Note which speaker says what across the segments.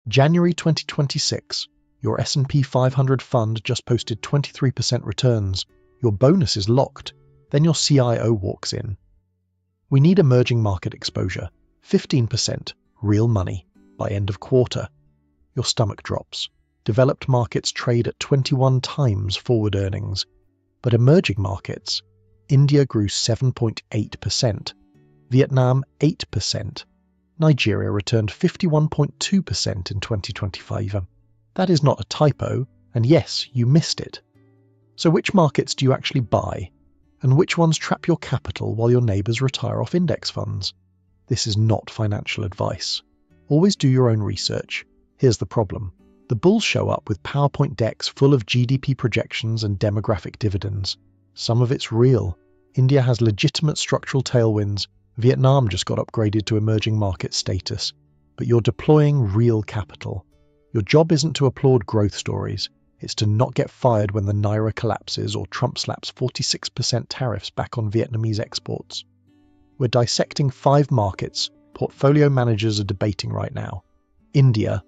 Speaker 1: January 2026, your S&P 500 fund just posted 23% returns. Your bonus is locked. Then your CIO walks in. We need emerging market exposure, 15%, real money, by end of quarter. Your stomach drops. Developed markets trade at 21 times forward earnings. But emerging markets, India grew 7.8%, Vietnam 8%, Nigeria returned 51.2% in 2025. That is not a typo, and yes, you missed it. So which markets do you actually buy? And which ones trap your capital while your neighbours retire off index funds? This is not financial advice. Always do your own research. Here's the problem. The bulls show up with PowerPoint decks full of GDP projections and demographic dividends. Some of it's real. India has legitimate structural tailwinds. Vietnam just got upgraded to emerging market status. But you're deploying real capital. Your job isn't to applaud growth stories. It's to not get fired when the Naira collapses or Trump slaps 46% tariffs back on Vietnamese exports. We're dissecting 5 markets portfolio managers are debating right now. India,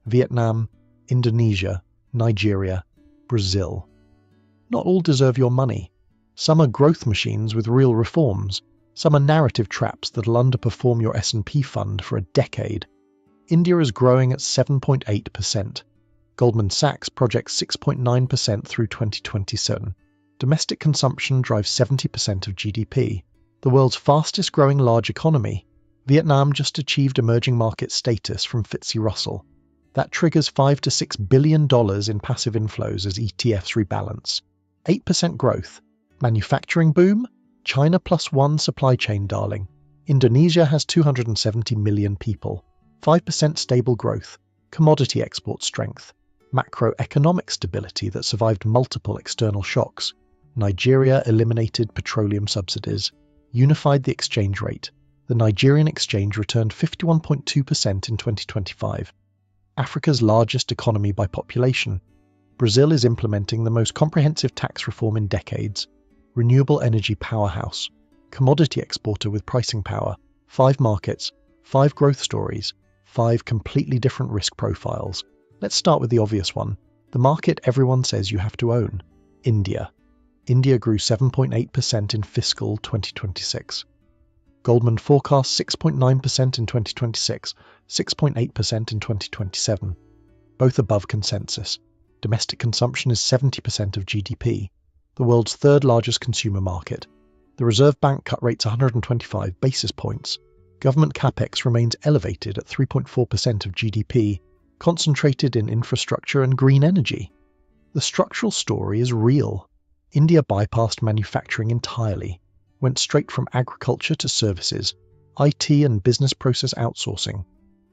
Speaker 1: Vietnam, Indonesia, Nigeria, Brazil. Not all deserve your money. Some are growth machines with real reforms. Some are narrative traps that'll underperform your S&P fund for a decade. India is growing at 7.8%. Goldman Sachs projects 6.9% through 2027. Domestic consumption drives 70% of GDP. The world's fastest growing large economy. Vietnam just achieved emerging market status from FTSE Russell. That triggers $5 to $6 billion in passive inflows as ETFs rebalance. 8% growth. Manufacturing boom? China +1 supply chain darling. Indonesia has 270 million people. 5% stable growth. Commodity export strength. Macroeconomic stability that survived multiple external shocks. Nigeria eliminated petroleum subsidies. Unified the exchange rate. The Nigerian exchange returned 51.2% in 2025. Africa's largest economy by population. Brazil is implementing the most comprehensive tax reform in decades. Renewable energy powerhouse. Commodity exporter with pricing power. 5 markets. 5 growth stories. 5 completely different risk profiles. Let's start with the obvious one. The market everyone says you have to own. India. India grew 7.8% in fiscal 2026. Goldman forecasts 6.9% in 2026, 6.8% in 2027. Both above consensus. Domestic consumption is 70% of GDP. The world's 3rd largest consumer market. The Reserve Bank cut rates 125 basis points. Government capex remains elevated at 3.4% of GDP, concentrated in infrastructure and green energy. The structural story is real. India bypassed manufacturing entirely, went straight from agriculture to services, IT and business process outsourcing.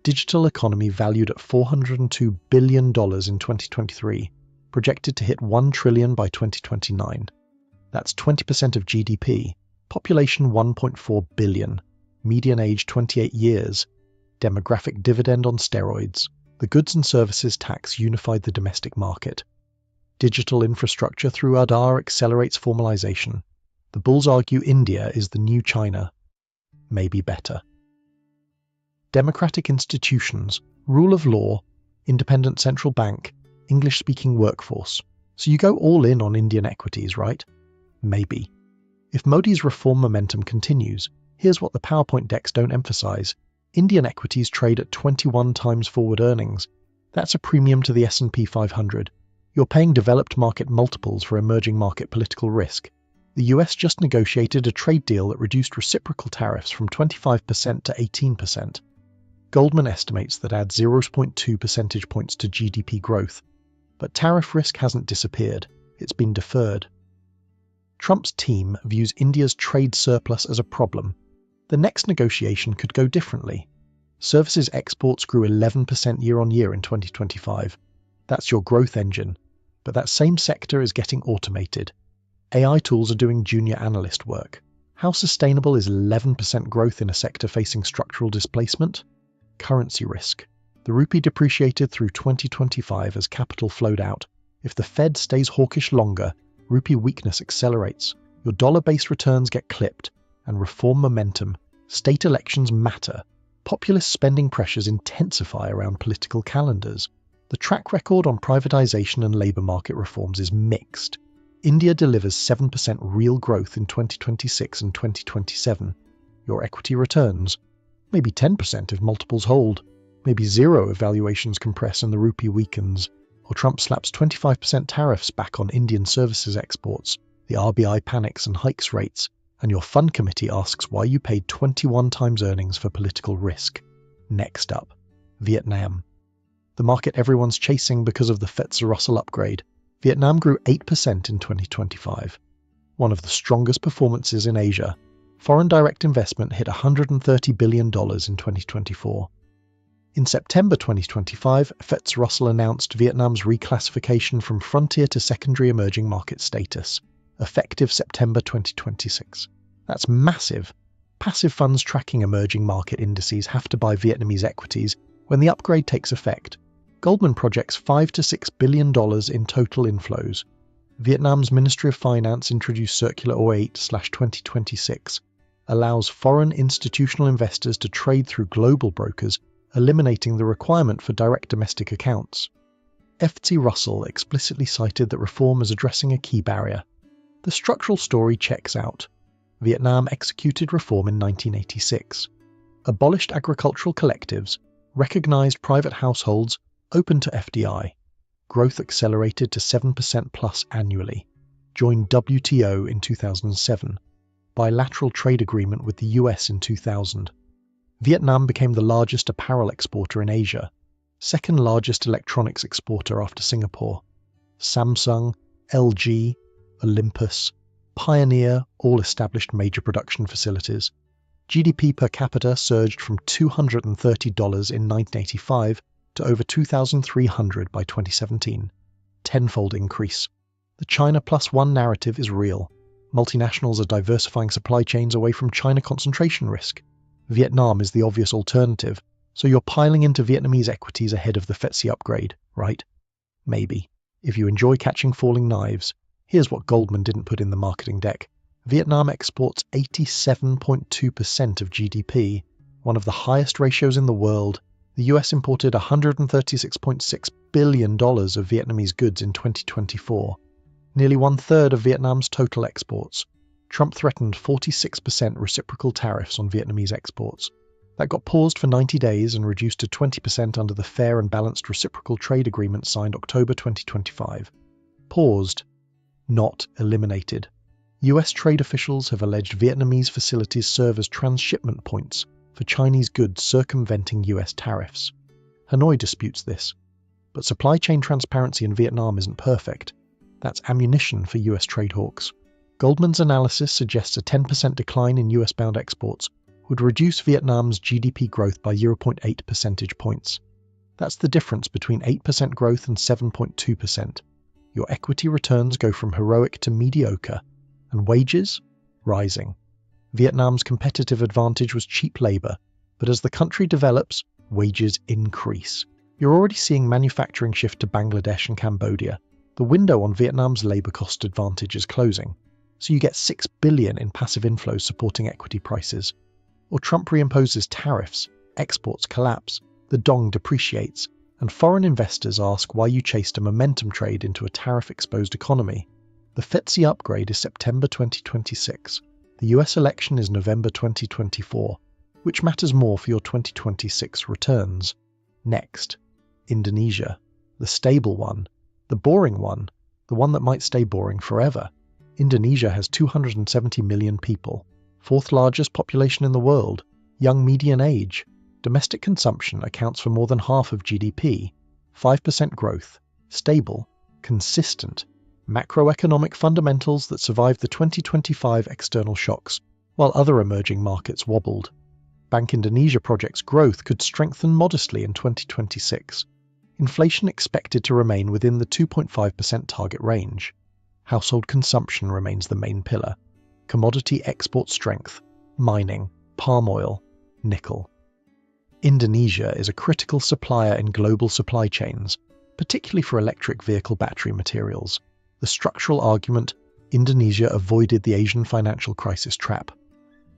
Speaker 1: Digital economy valued at $402 billion in 2023, projected to hit $1 trillion by 2029. That's 20% of GDP, population 1.4 billion, median age 28 years, demographic dividend on steroids. The goods and services tax unified the domestic market. Digital infrastructure through Aadhaar accelerates formalization. The bulls argue India is the new China. Maybe better. Democratic institutions, rule of law, independent central bank, English-speaking workforce. So you go all in on Indian equities, right? Maybe. If Modi's reform momentum continues, here's what the PowerPoint decks don't emphasize. Indian equities trade at 21 times forward earnings. That's a premium to the S&P 500. You're paying developed market multiples for emerging market political risk. The US just negotiated a trade deal that reduced reciprocal tariffs from 25% to 18%. Goldman estimates that adds 0.2 percentage points to GDP growth. But tariff risk hasn't disappeared. It's been deferred. Trump's team views India's trade surplus as a problem. The next negotiation could go differently. Services exports grew 11% year-on-year in 2025. That's your growth engine. But that same sector is getting automated. AI tools are doing junior analyst work. How sustainable is 11% growth in a sector facing structural displacement? Currency risk. The rupee depreciated through 2025 as capital flowed out. If the Fed stays hawkish longer, rupee weakness accelerates. Your dollar-based returns get clipped. And reform momentum. State elections matter. populist spending pressures intensify around political calendars. The track record on privatization and labour market reforms is mixed. India delivers 7% real growth in 2026 and 2027. Your equity returns? Maybe 10% if multiples hold. Maybe 0 if valuations compress and the rupee weakens. Or Trump slaps 25% tariffs back on Indian services exports. The RBI panics and hikes rates. And your fund committee asks why you paid 21 times earnings for political risk. Next up, Vietnam. The market everyone's chasing because of the FTSE Russell upgrade. Vietnam grew 8% in 2025. One of the strongest performances in Asia. Foreign direct investment hit $130 billion in 2024. In September 2025, FTSE Russell announced Vietnam's reclassification from frontier to secondary emerging market status, effective September 2026. That's massive. Passive funds tracking emerging market indices have to buy Vietnamese equities when the upgrade takes effect. Goldman projects $5 to $6 billion in total inflows. Vietnam's Ministry of Finance introduced Circular 08/2026, allows foreign institutional investors to trade through global brokers, eliminating the requirement for direct domestic accounts. FTSE Russell explicitly cited that reform is addressing a key barrier. The structural story checks out. Vietnam executed reform in 1986, abolished agricultural collectives, recognized private households, open to FDI. Growth accelerated to 7% plus annually. Joined WTO in 2007. Bilateral trade agreement with the US in 2000. Vietnam became the largest apparel exporter in Asia. Second largest electronics exporter after Singapore. Samsung, LG, Olympus, Pioneer all established major production facilities. GDP per capita surged from $230 in 1985 to over $2,300 by 2017. Tenfold increase. The China plus one narrative is real. Multinationals are diversifying supply chains away from China concentration risk. Vietnam is the obvious alternative, so you're piling into Vietnamese equities ahead of the FTSE upgrade, right? Maybe. If you enjoy catching falling knives, here's what Goldman didn't put in the marketing deck. Vietnam exports 87.2% of GDP, one of the highest ratios in the world. The US imported $136.6 billion of Vietnamese goods in 2024, nearly one-third of Vietnam's total exports. Trump threatened 46% reciprocal tariffs on Vietnamese exports. That got paused for 90 days and reduced to 20% under the Fair and Balanced Reciprocal Trade Agreement signed October 2025. Paused, not eliminated. US trade officials have alleged Vietnamese facilities serve as transshipment points for Chinese goods circumventing US tariffs. Hanoi disputes this, but supply chain transparency in Vietnam isn't perfect. That's ammunition for US trade hawks. Goldman's analysis suggests a 10% decline in US-bound exports would reduce Vietnam's GDP growth by 0.8 percentage points. That's the difference between 8% growth and 7.2%. Your equity returns go from heroic to mediocre, and wages? Rising. Vietnam's competitive advantage was cheap labour, but as the country develops, wages increase. You're already seeing manufacturing shift to Bangladesh and Cambodia. The window on Vietnam's labour cost advantage is closing, so you get $6 billion in passive inflows supporting equity prices. Or Trump reimposes tariffs, exports collapse, the dong depreciates, and foreign investors ask why you chased a momentum trade into a tariff-exposed economy. The FTSE upgrade is September 2026. The US election is November 2024. Which matters more for your 2026 returns? Next, Indonesia. The stable one. The boring one. The one that might stay boring forever. Indonesia has 270 million people. Fourth largest population in the world. Young median age. Domestic consumption accounts for more than half of GDP. 5% growth. Stable. Consistent. Macroeconomic fundamentals that survived the 2025 external shocks, while other emerging markets wobbled. Bank Indonesia projects growth could strengthen modestly in 2026. Inflation expected to remain within the 2.5% target range. Household consumption remains the main pillar. Commodity export strength, mining, palm oil, nickel. Indonesia is a critical supplier in global supply chains, particularly for electric vehicle battery materials. The structural argument: Indonesia avoided the Asian financial crisis trap.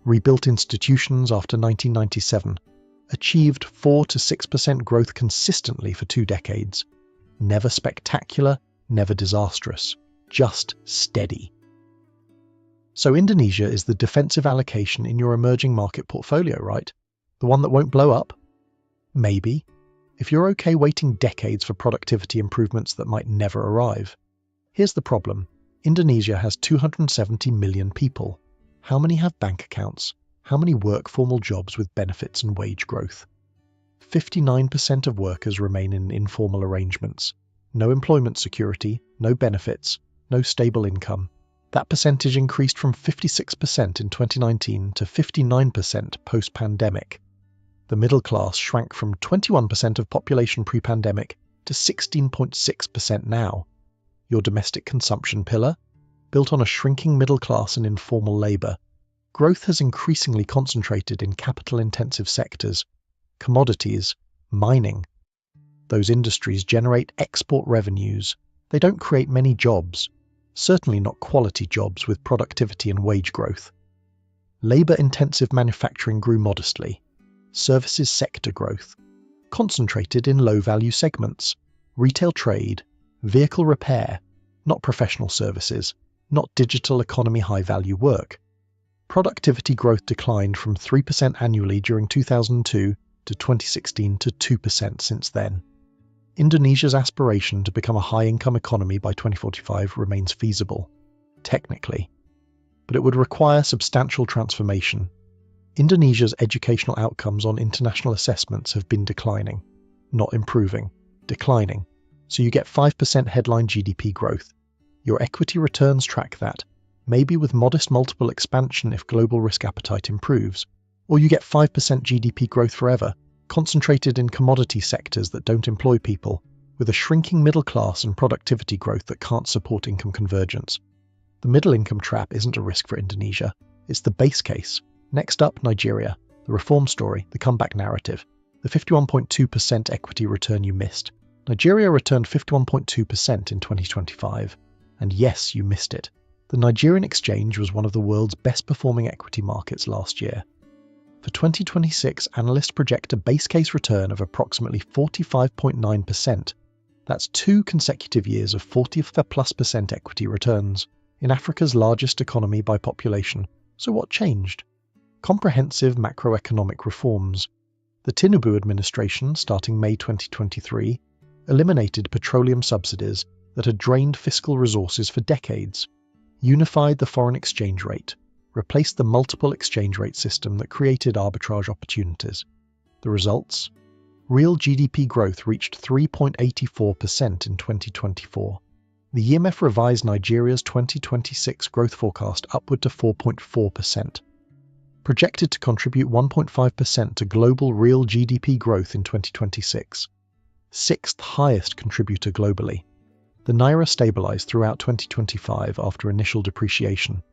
Speaker 1: Rebuilt institutions after 1997. achieved 4 to 6% growth consistently for 2 decades. Never spectacular, never disastrous, just steady. So Indonesia is the defensive allocation in your emerging market portfolio, right? The one that won't blow up? Maybe. If you're okay waiting decades for productivity improvements that might never arrive. Here's the problem. Indonesia has 270 million people. How many have bank accounts? How many work formal jobs with benefits and wage growth? 59% of workers remain in informal arrangements. No employment security, no benefits, no stable income. That percentage increased from 56% in 2019 to 59% post-pandemic. The middle class shrank from 21% of population pre-pandemic to 16.6% now. Your domestic consumption pillar, built on a shrinking middle class and informal labour, growth has increasingly concentrated in capital-intensive sectors, commodities, mining. Those industries generate export revenues. They don't create many jobs, certainly not quality jobs with productivity and wage growth. Labour-intensive manufacturing grew modestly. Services sector growth, concentrated in low-value segments, retail trade, vehicle repair, not professional services, not digital economy high-value work. Productivity growth declined from 3% annually during 2002 to 2016 to 2% since then. Indonesia's aspiration to become a high-income economy by 2045 remains feasible, technically, but it would require substantial transformation. Indonesia's educational outcomes on international assessments have been declining, not improving, declining. So you get 5% headline GDP growth. Your equity returns track that, maybe with modest multiple expansion if global risk appetite improves. Or you get 5% GDP growth forever, concentrated in commodity sectors that don't employ people, with a shrinking middle class and productivity growth that can't support income convergence. The middle income trap isn't a risk for Indonesia. It's the base case. Next up, Nigeria, the reform story, the comeback narrative, the 51.2% equity return you missed. Nigeria returned 51.2% in 2025. And yes, you missed it. The Nigerian exchange was one of the world's best-performing equity markets last year. For 2026, analysts project a base case return of approximately 45.9%. That's 2 consecutive years of 40+% equity returns in Africa's largest economy by population. So what changed? Comprehensive macroeconomic reforms. The Tinubu administration, starting May 2023, eliminated petroleum subsidies that had drained fiscal resources for decades, unified the foreign exchange rate, replaced the multiple exchange rate system that created arbitrage opportunities. The results? Real GDP growth reached 3.84% in 2024. The IMF revised Nigeria's 2026 growth forecast upward to 4.4%. Projected to contribute 1.5% to global real GDP growth in 2026. 6th highest contributor globally. The Naira stabilized throughout 2025 after initial depreciation.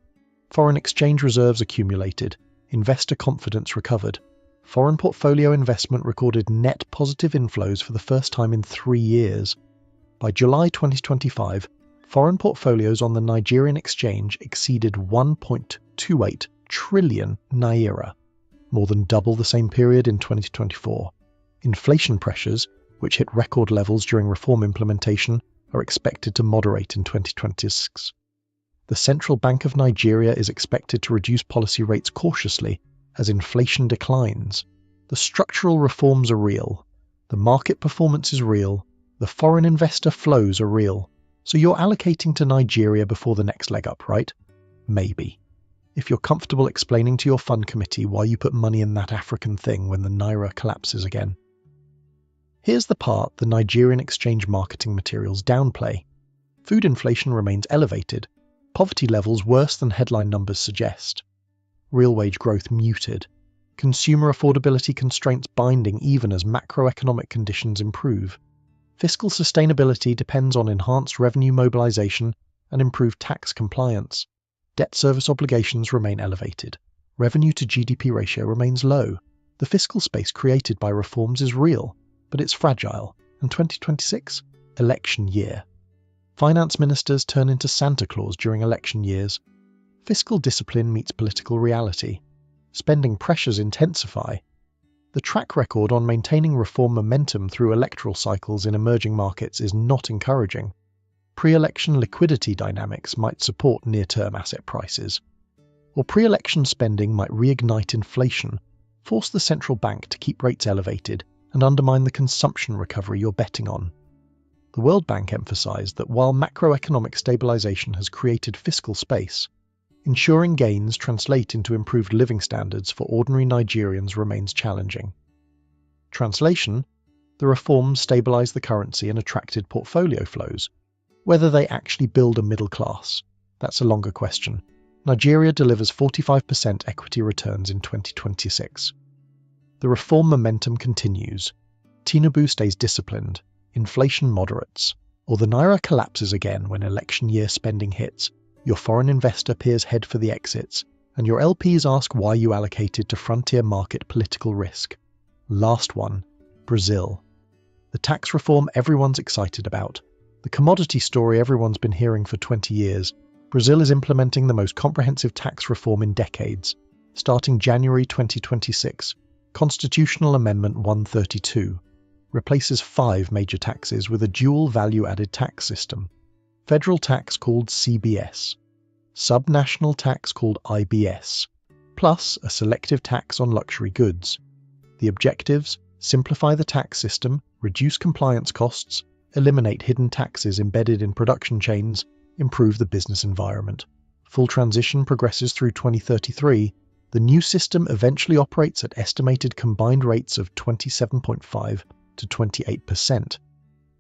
Speaker 1: Foreign exchange reserves accumulated, investor confidence recovered. Foreign portfolio investment recorded net positive inflows for the first time in 3 years. By July 2025, foreign portfolios on the Nigerian exchange exceeded 1.28 trillion naira, more than double the same period in 2024. Inflation pressures, which hit record levels during reform implementation, are expected to moderate in 2026. The Central Bank of Nigeria is expected to reduce policy rates cautiously as inflation declines. The structural reforms are real. The market performance is real. The foreign investor flows are real. So you're allocating to Nigeria before the next leg up, right? Maybe. If you're comfortable explaining to your fund committee why you put money in that African thing when the Naira collapses again. Here's the part the Nigerian exchange marketing materials downplay. Food inflation remains elevated, poverty levels worse than headline numbers suggest. Real wage growth muted. Consumer affordability constraints binding even as macroeconomic conditions improve. Fiscal sustainability depends on enhanced revenue mobilization and improved tax compliance. Debt service obligations remain elevated. Revenue to GDP ratio remains low. The fiscal space created by reforms is real, but it's fragile. And 2026? Election year. Finance ministers turn into Santa Claus during election years. Fiscal discipline meets political reality. Spending pressures intensify. The track record on maintaining reform momentum through electoral cycles in emerging markets is not encouraging. Pre-election liquidity dynamics might support near-term asset prices, or pre-election spending might reignite inflation, force the central bank to keep rates elevated, and undermine the consumption recovery you're betting on. The World Bank emphasized that while macroeconomic stabilization has created fiscal space, ensuring gains translate into improved living standards for ordinary Nigerians remains challenging. Translation: the reforms stabilized the currency and attracted portfolio flows. Whether they actually build a middle class, that's a longer question. Nigeria delivers 45% equity returns in 2026. The reform momentum continues. Tinubu stays disciplined, inflation moderates, or the naira collapses again when election year spending hits, your foreign investor peers head for the exits, and your LPs ask why you allocated to frontier market political risk. Last one, Brazil. The tax reform everyone's excited about. The commodity story everyone's been hearing for 20 years. Brazil is implementing the most comprehensive tax reform in decades. Starting January 2026, Constitutional Amendment 132 replaces 5 major taxes with a dual value-added tax system. Federal tax called CBS, subnational tax called IBS, plus a selective tax on luxury goods. The objectives: simplify the tax system, reduce compliance costs, eliminate hidden taxes embedded in production chains, improve the business environment. Full transition progresses through 2033. The new system eventually operates at estimated combined rates of 27.5 to 28%,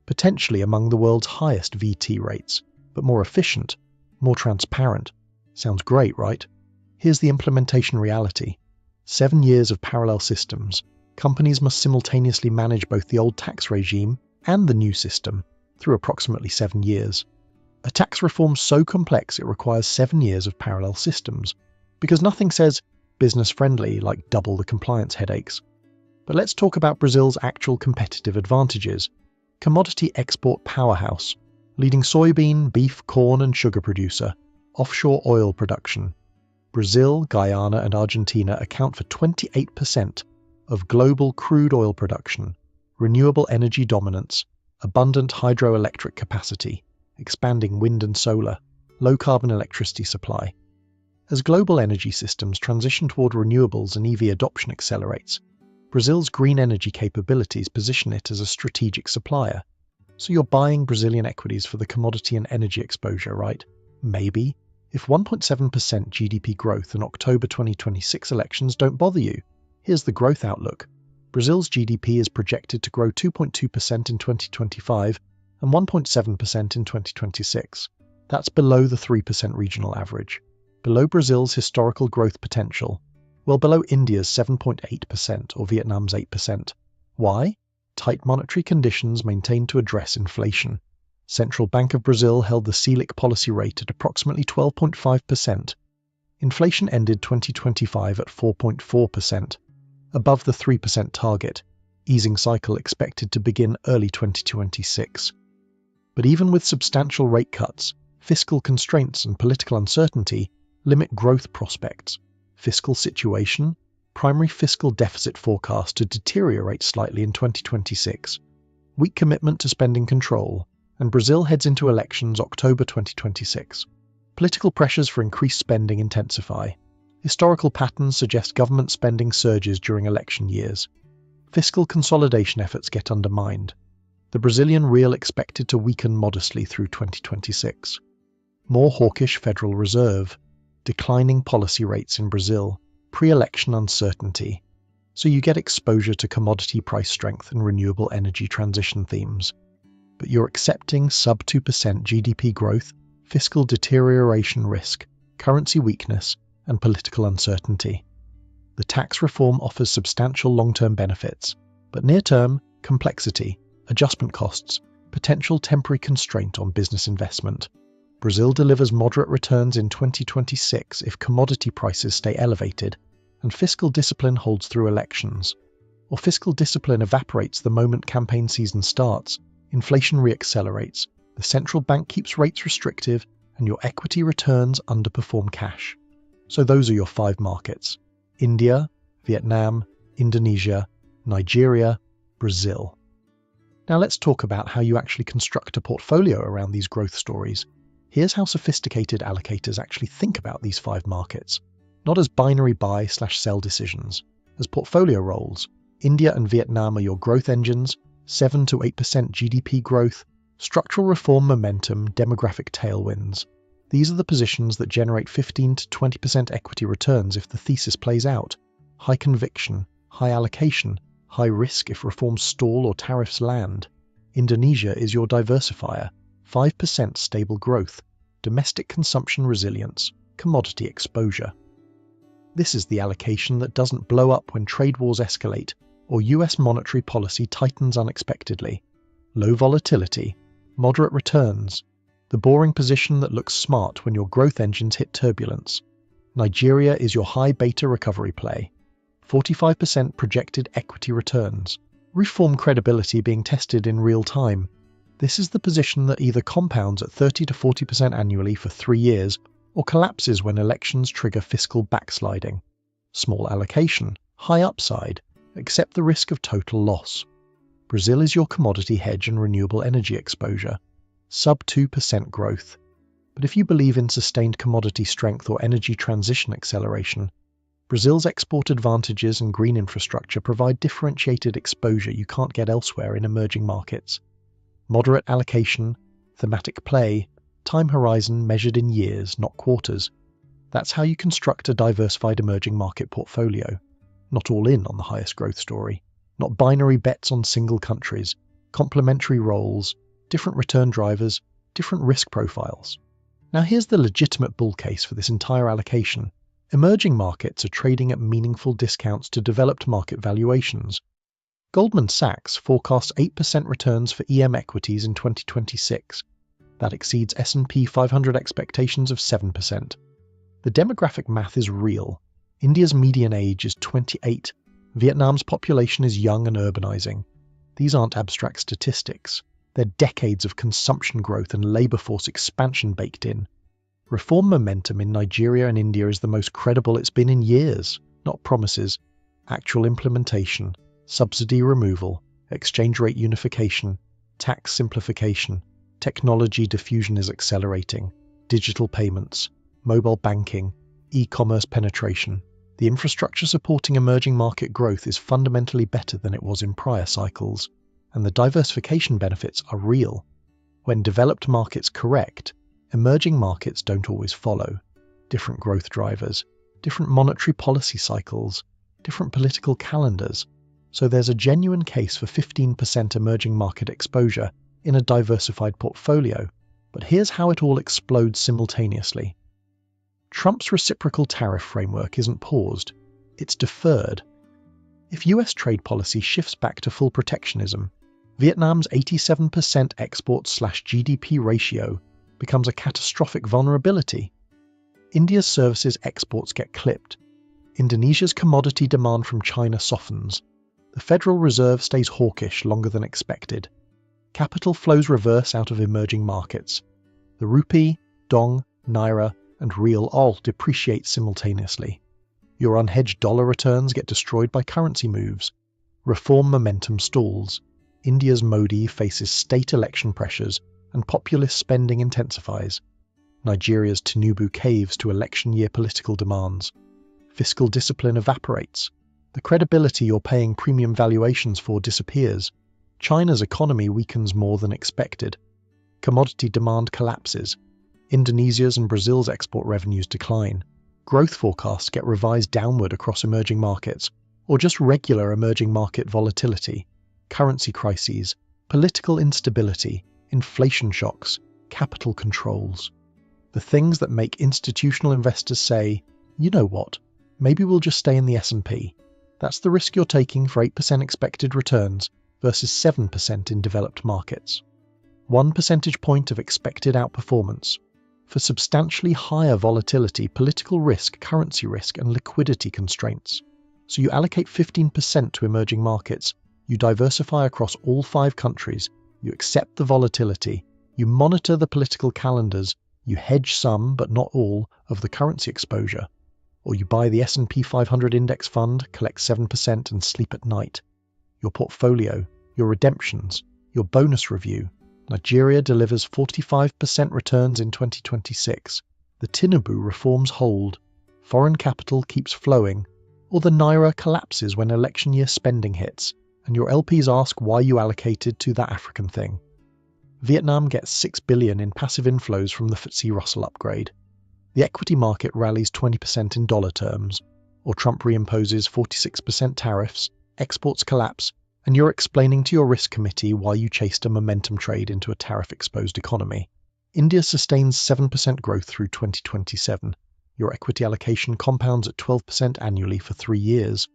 Speaker 1: potentially among the world's highest VT rates, but more efficient, more transparent. Sounds great, right? Here's the implementation reality. 7 years of parallel systems. Companies must simultaneously manage both the old tax regime and the new system through approximately 7 years. A tax reform so complex it requires 7 years of parallel systems, because nothing says business-friendly like double the compliance headaches. But let's talk about Brazil's actual competitive advantages. Commodity export powerhouse, leading soybean, beef, corn and sugar producer, offshore oil production. Brazil, Guyana and Argentina account for 28% of global crude oil production, renewable energy dominance, abundant hydroelectric capacity, expanding wind and solar, low-carbon electricity supply. As global energy systems transition toward renewables and EV adoption accelerates, Brazil's green energy capabilities position it as a strategic supplier. So you're buying Brazilian equities for the commodity and energy exposure, right? Maybe. If 1.7% GDP growth and October 2026 elections don't bother you, here's the growth outlook. Brazil's GDP is projected to grow 2.2% in 2025 and 1.7% in 2026. That's below the 3% regional average, below Brazil's historical growth potential, well below India's 7.8% or Vietnam's 8%. Why? Tight monetary conditions maintained to address inflation. Central Bank of Brazil held the Selic policy rate at approximately 12.5%. Inflation ended 2025 at 4.4%, above the 3% target, easing cycle expected to begin early 2026. But even with substantial rate cuts, fiscal constraints and political uncertainty limit growth prospects. Fiscal situation: primary fiscal deficit forecast to deteriorate slightly in 2026. Weak commitment to spending control, and Brazil heads into elections October 2026. Political pressures for increased spending intensify. Historical patterns suggest government spending surges during election years. Fiscal consolidation efforts get undermined. The Brazilian real expected to weaken modestly through 2026. More hawkish Federal Reserve. Declining policy rates in Brazil. Pre-election uncertainty. So you get exposure to commodity price strength and renewable energy transition themes. But you're accepting sub 2% GDP growth, fiscal deterioration risk, currency weakness, and political uncertainty. The tax reform offers substantial long-term benefits, but near-term, complexity, adjustment costs, potential temporary constraint on business investment. Brazil delivers moderate returns in 2026 if commodity prices stay elevated, and fiscal discipline holds through elections. Or fiscal discipline evaporates the moment campaign season starts, inflation reaccelerates, the central bank keeps rates restrictive, and your equity returns underperform cash. So those are your 5 markets: India, Vietnam, Indonesia, Nigeria, Brazil. Now let's talk about how you actually construct a portfolio around these growth stories. Here's how sophisticated allocators actually think about these 5 markets, not as binary buy/sell decisions, as portfolio roles. India and Vietnam are your growth engines, 7 to 8% GDP growth, structural reform momentum, demographic tailwinds. These are the positions that generate 15 to 20% equity returns if the thesis plays out. High conviction, high allocation, high risk if reforms stall or tariffs land. Indonesia is your diversifier, 5% stable growth, domestic consumption resilience, commodity exposure. This is the allocation that doesn't blow up when trade wars escalate or US monetary policy tightens unexpectedly. Low volatility, moderate returns, the boring position that looks smart when your growth engines hit turbulence. Nigeria is your high beta recovery play, 45% projected equity returns, reform credibility being tested in real time. This is the position that either compounds at 30 to 40% annually for 3 years or collapses when elections trigger fiscal backsliding. Small allocation, high upside, accept the risk of total loss. Brazil is your commodity hedge and renewable energy exposure, sub 2% growth. But if you believe in sustained commodity strength or energy transition acceleration, Brazil's export advantages and green infrastructure provide differentiated exposure you can't get elsewhere in emerging markets. Moderate allocation, thematic play, time horizon measured in years, not quarters. That's how you construct a diversified emerging market portfolio. Not all in on the highest growth story, not binary bets on single countries, complementary roles, different return drivers, different risk profiles. Now here's the legitimate bull case for this entire allocation. Emerging markets are trading at meaningful discounts to developed market valuations. Goldman Sachs forecasts 8% returns for EM equities in 2026. That exceeds S&P 500 expectations of 7%. The demographic math is real. India's median age is 28. Vietnam's population is young and urbanizing. These aren't abstract statistics. They're decades of consumption growth and labor force expansion baked in. Reform momentum in Nigeria and India is the most credible it's been in years, not promises. Actual implementation, subsidy removal, exchange rate unification, tax simplification, technology diffusion is accelerating, digital payments, mobile banking, e-commerce penetration. The infrastructure supporting emerging market growth is fundamentally better than it was in prior cycles, and the diversification benefits are real. When developed markets correct, emerging markets don't always follow. Different growth drivers, different monetary policy cycles, different political calendars. So there's a genuine case for 15% emerging market exposure in a diversified portfolio. But here's how it all explodes simultaneously. Trump's reciprocal tariff framework isn't paused, it's deferred. If US trade policy shifts back to full protectionism, Vietnam's 87% export/GDP ratio becomes a catastrophic vulnerability. India's services exports get clipped. Indonesia's commodity demand from China softens. The Federal Reserve stays hawkish longer than expected. Capital flows reverse out of emerging markets. The rupee, dong, naira, and riel all depreciate simultaneously. Your unhedged dollar returns get destroyed by currency moves. Reform momentum stalls. India's Modi faces state election pressures and populist spending intensifies. Nigeria's Tinubu caves to election year political demands. Fiscal discipline evaporates. The credibility you're paying premium valuations for disappears. China's economy weakens more than expected. Commodity demand collapses. Indonesia's and Brazil's export revenues decline. Growth forecasts get revised downward across emerging markets, or just regular emerging market volatility. Currency crises, political instability, inflation shocks, capital controls. The things that make institutional investors say, you know what, maybe we'll just stay in the S&P. That's the risk you're taking for 8% expected returns versus 7% in developed markets. 1 percentage point of expected outperformance. For substantially higher volatility, political risk, currency risk, and liquidity constraints. So you allocate 15% to emerging markets, you diversify across all 5 countries, you accept the volatility, you monitor the political calendars, you hedge some, but not all, of the currency exposure. Or you buy the S&P 500 index fund, collect 7% and sleep at night. your portfolio, your redemptions, your bonus review. Nigeria delivers 45% returns in 2026. The Tinubu reforms hold. Foreign capital keeps flowing. Or the Naira collapses when election year spending hits, and your LPs ask why you allocated to that African thing. Vietnam gets $6 billion in passive inflows from the FTSE Russell upgrade. The equity market rallies 20% in dollar terms, or Trump reimposes 46% tariffs, exports collapse, and you're explaining to your risk committee why you chased a momentum trade into a tariff-exposed economy. India sustains 7% growth through 2027. Your equity allocation compounds at 12% annually for 3 years.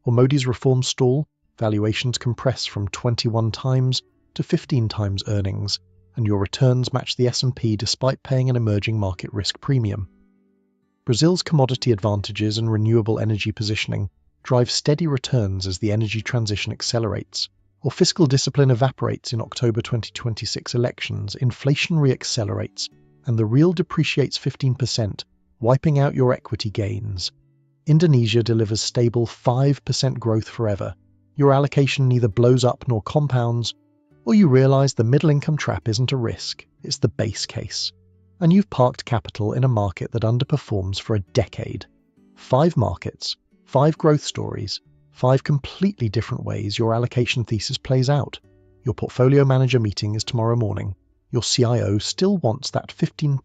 Speaker 1: Or Modi's reforms stall, valuations compress from 21 times to 15 times earnings, and your returns match the S&P despite paying an emerging market risk premium. Brazil's commodity advantages and renewable energy positioning drive steady returns as the energy transition accelerates, or fiscal discipline evaporates in October 2026 elections, inflation re-accelerates, and the real depreciates 15%, wiping out your equity gains. Indonesia delivers stable 5% growth forever. Your allocation neither blows up nor compounds, or you realize the middle-income trap isn't a risk, it's the base case. And you've parked capital in a market that underperforms for a decade. 5 markets, 5 growth stories, 5 completely different ways your allocation thesis plays out. Your portfolio manager meeting is tomorrow morning. Your CIO still wants that 15%